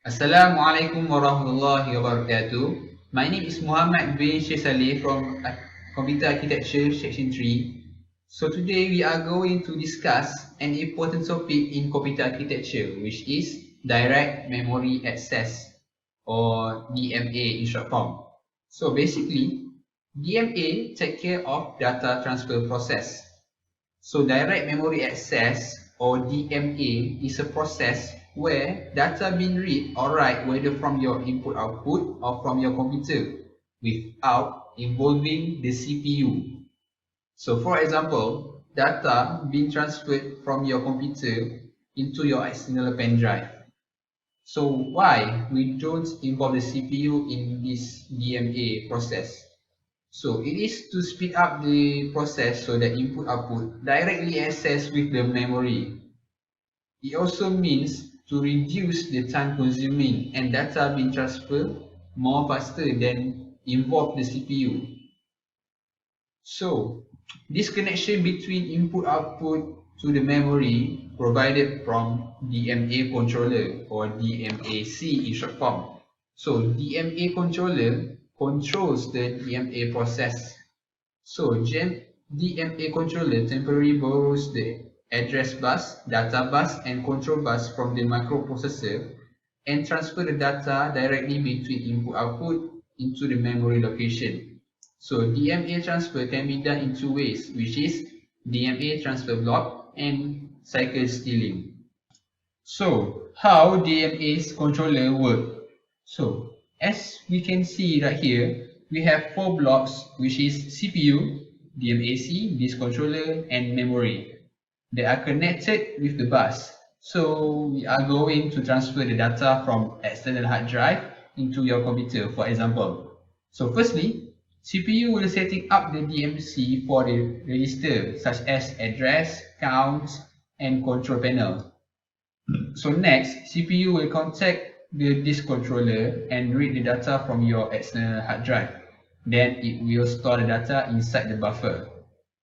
Assalamualaikum warahmatullahi wabarakatuh. My name is Muhammad bin Sheikh Saleh from Computer Architecture Section 3. So today we are going to discuss an important topic in computer architecture, which is direct memory access, or DMA in short form. So basically, DMA take care of data transfer process. So direct memory access, or DMA, is a process where data being read or write whether from your input output or from your computer without involving the CPU. So for example, data being transferred from your computer into your external pen drive. So why we don't involve the CPU in this DMA process? So it is to speed up the process so that input output directly access with the memory. It also means to reduce the time consuming and data being transferred more faster than involve the CPU. So this connection between input output to the memory provided from DMA controller, or DMAC in short form. So DMA controller controls the DMA process. So DMA controller temporarily borrows the address bus, data bus, and control bus from the microprocessor and transfer the data directly between input-output into the memory location. So DMA transfer can be done in two ways, which is DMA transfer block and cycle stealing. So how DMA's controller work? So as we can see right here, we have four blocks, which is CPU, DMAC, this controller, and memory. They are connected with the bus. So we are going to transfer the data from external hard drive into your computer, for example. So firstly, CPU will setting up the DMC for the register such as address, count, and control panel. So next, CPU will contact the disk controller and read the data from your external hard drive. Then it will store the data inside the buffer.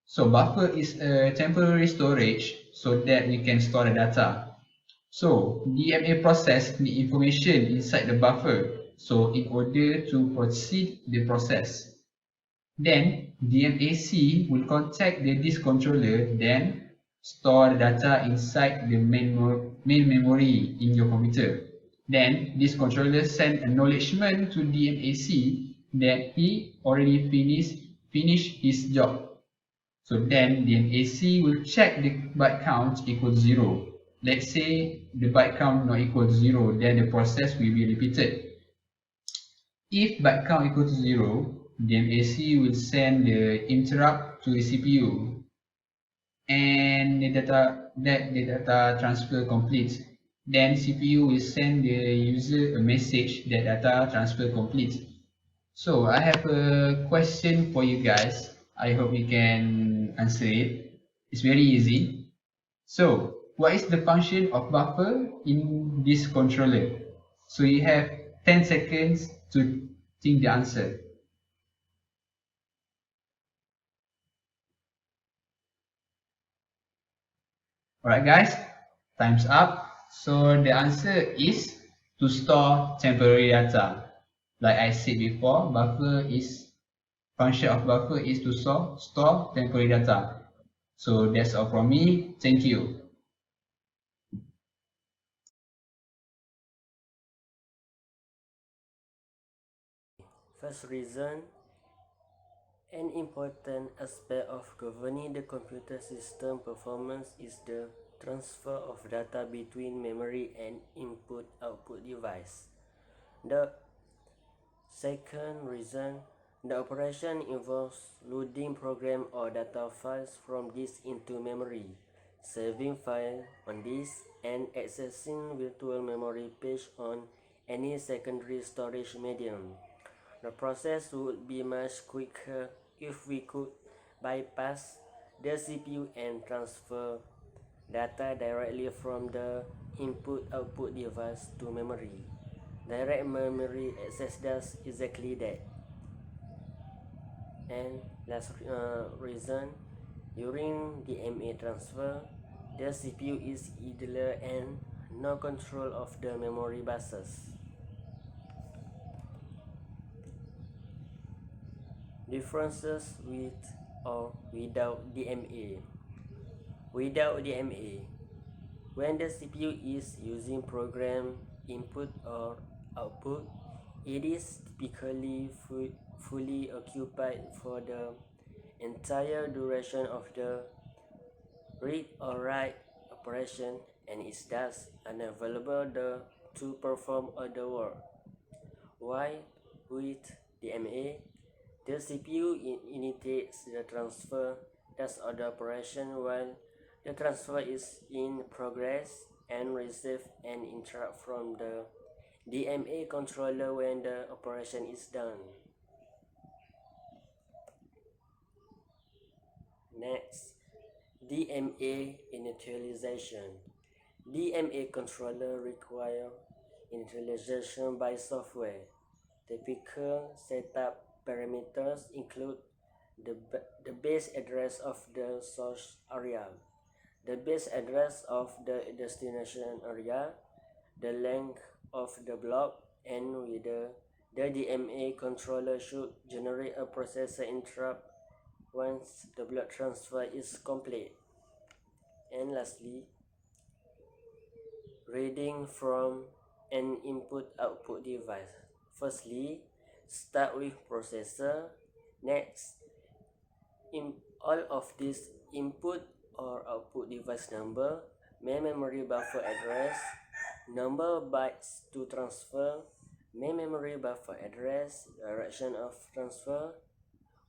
So buffer is a temporary storage so that we can store the data. So DMA process the information inside the buffer. So in order to proceed the process. Then DMAC will contact the disk controller, then store the data inside the main memory in your computer. Then this controller send acknowledgement to DMAC that he already finished his job. So then DMAC will check the byte count equals 0. Let's say the byte count not equal to 0, then the process will be repeated. If byte count equal to 0, then AC will send the interrupt to the CPU and the data transfer completes. Then CPU will send the user a message that data transfer complete. So I have a question for you guys. I hope you can answer it. It's very easy. So what is the function of buffer in this controller? So you have 10 seconds to think the answer. Alright guys, time's up. So the answer is to store temporary data. Like I said before, function of buffer is to store temporary data. So that's all from me. Thank you. First reason, an important aspect of governing the computer system performance is the transfer of data between memory and input-output device. The second reason, the operation involves loading program or data files from disk into memory, saving file on disk, and accessing virtual memory page on any secondary storage medium. The process would be much quicker if we could bypass the CPU and transfer data directly from the input-output device to memory. Direct memory access does exactly that. And last reason, during the MA transfer, the CPU is idler and no control of the memory buses. Differences with or without DMA. Without DMA, when the CPU is using program input or output, it is typically fully occupied for the entire duration of the read or write operation and is thus unavailable to perform other work. While with DMA, the CPU initiates the transfer, does other operation while the transfer is in progress, and receive an interrupt from the DMA controller when the operation is done. Next, DMA initialization. DMA controller require initialization by software. Typical setup parameters include the base address of the source area, the base address of the destination area, the length of the block, and whether the DMA controller should generate a processor interrupt once the block transfer is complete. And lastly, reading from an input-output device. Firstly, start with processor. Next, in all of these input or output device number, main memory buffer address, number of bytes to transfer, main memory buffer address, direction of transfer,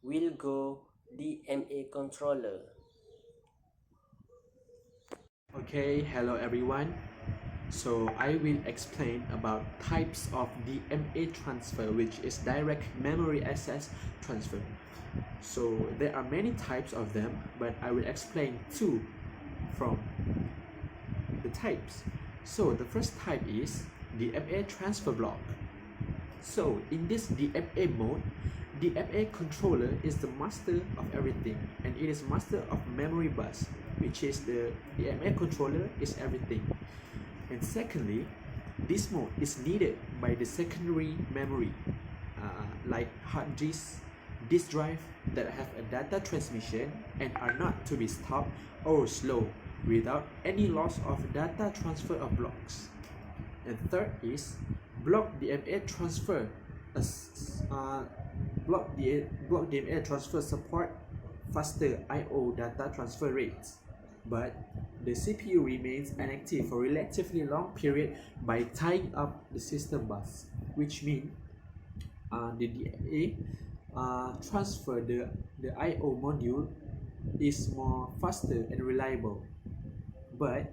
will go DMA controller. Okay, hello everyone. So I will explain about types of DMA transfer, which is direct memory access transfer. So there are many types of them, but I will explain two from the types. So the first type is DMA transfer block. So in this DMA mode, DMA controller is the master of everything, and it is master of memory bus, which is the DMA controller is everything. And secondly, this mode is needed by the secondary memory, like hard disk drive that have a data transmission and are not to be stopped or slow without any loss of data transfer of blocks. And third is block DMA transfer. Block DMA transfer support faster I/O data transfer rates, but the CPU remains inactive for a relatively long period by tying up the system bus, which means the DMA transfer the I/O module is more faster and reliable, but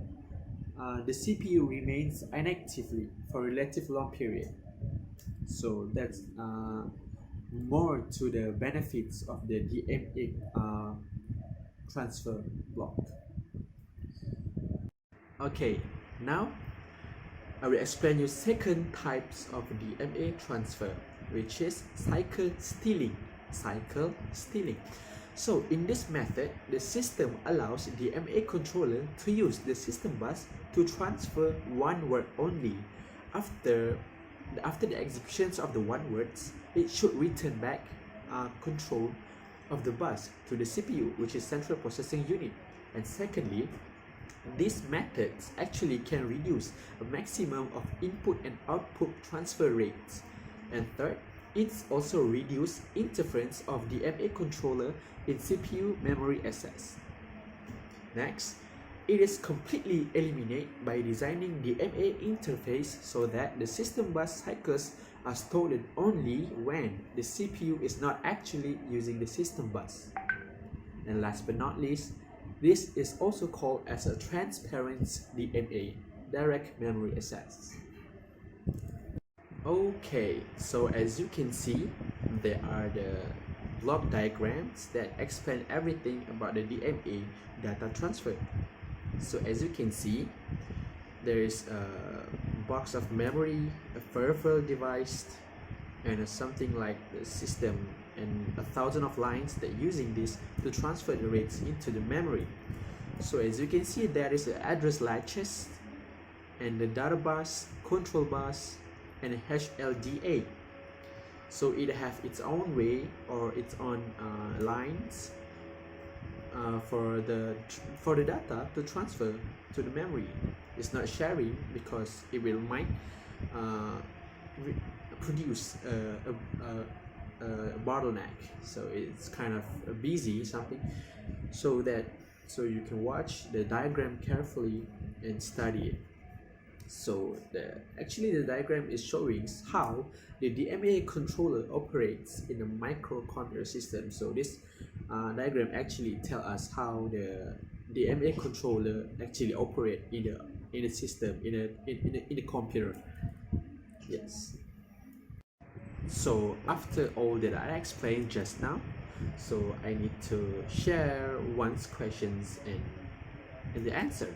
the CPU remains inactively for a relatively long period. So that's more to the benefits of the DMA transfer block. Okay, now I will explain you second types of DMA transfer, which is cycle stealing. So in this method, the system allows the DMA controller to use the system bus to transfer one word only. After the executions of the one words, it should return back control of the bus to the CPU, which is central processing unit. And secondly, these methods actually can reduce a maximum of input and output transfer rates. And third, it's also reduce interference of the DMA controller in CPU memory access. Next, it is completely eliminated by designing the DMA interface so that the system bus cycles are stolen only when the CPU is not actually using the system bus. And last but not least, this is also called as a transparent DMA, direct memory access. Okay, so as you can see, there are the block diagrams that explain everything about the DMA data transfer. So as you can see, there is a box of memory, a peripheral device, and something like the system, and 1,000 of lines that using this to transfer the rates into the memory. So as you can see, there is an address latches, and the data bus, control bus, and HLDA. So it has its own way or its own lines for the data to transfer to the memory. It's not sharing because it will might produce a bottleneck. So it's kind of busy something. So you can watch the diagram carefully and study it. So actually the diagram is showing how the DMA controller operates in a microcomputer system. So this diagram actually tell us how the DMA controller actually operate in the system in a computer. Yes. So after all that I explained just now, so I need to share one's questions and the answer.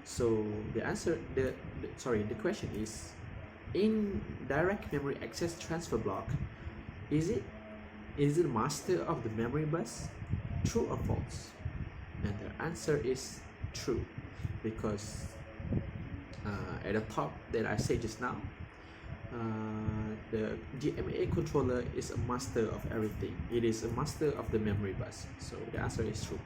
So the question is, in direct memory access transfer block, is it master of the memory bus? True or false? And the answer is true, because at the top that I said just now, the DMA controller is a master of everything. It is a master of the memory bus. So the answer is true.